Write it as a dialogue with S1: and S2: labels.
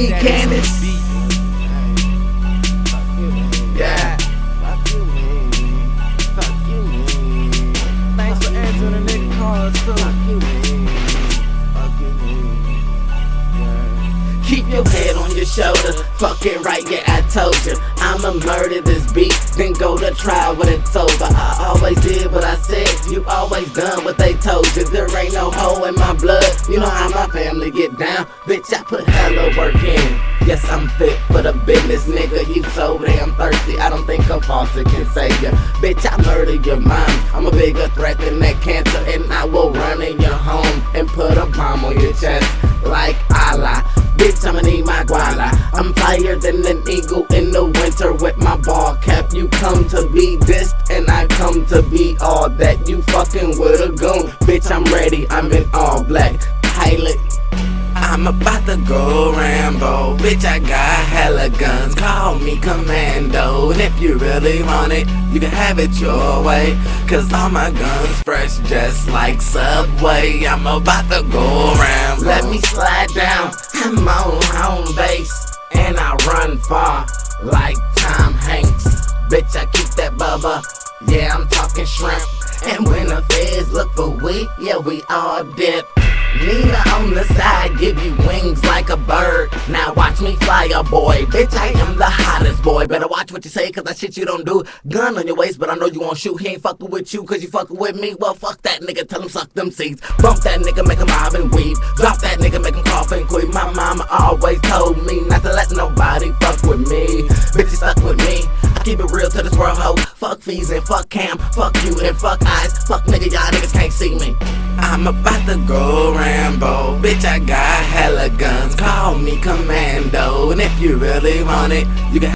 S1: me, Candace. Yeah.
S2: Fuck you, man. Fuck you, man. Thanks for answering the nigga calls too. Fuck you, man. Fuck you, man. Yeah.
S1: Keep your head on your shoulder, fuck it right, yeah, I told you. I'ma murder this beat, then go to trial when it's over. I always did what I said, you always done what they told you. There ain't no hole in my blood, you know how my family get down. Bitch, I put hella work in. Yes, I'm fit for the business, nigga, you so damn thirsty. I don't think a faucet can save ya. Bitch, I murder your mom, I'm a bigger threat than that cancer. And I will run in your home and put a bomb on your chest like Allah. Bitch, I'ma need my guala. I'm flyer than an eagle in the winter with my ball cap. You come to be dissed and I come to be all that. You fucking with a goon. Bitch, I'm ready, I'm in all black. Pilot, I'm about to go Rambo. Bitch, I got hella guns, call me commando. And if you really want it, you can have it your way. Cause all my guns fresh just like Subway. I'm about to go Rambo. Let me slide down, I'm on home base. And I run far like Tom Hanks. Bitch, I keep that bubba, yeah, I'm talking shrimp. And when the feds look for we, yeah, we all dip. Nina on the side, give you wings like a bird. Now watch me fly, a boy. Bitch, I am the hottest boy. Better watch what you say, cause that shit you don't do. Gun on your waist, but I know you won't shoot. He ain't fucking with you, cause you fucking with me. Well, fuck that nigga, tell him suck them seeds. Bump that nigga, make him mob and weave. Drop that nigga, make him cough and queef. My mama always told me not to let nobody fuck with me. Bitch, you stuck with me. I keep it real to this world, ho. Fuck fees and fuck Cam. Fuck you and fuck eyes. Fuck nigga, y'all niggas can't see me. I'm about to go Rambo. Bitch, I got hella guns, call me commando. And if you really want it, you can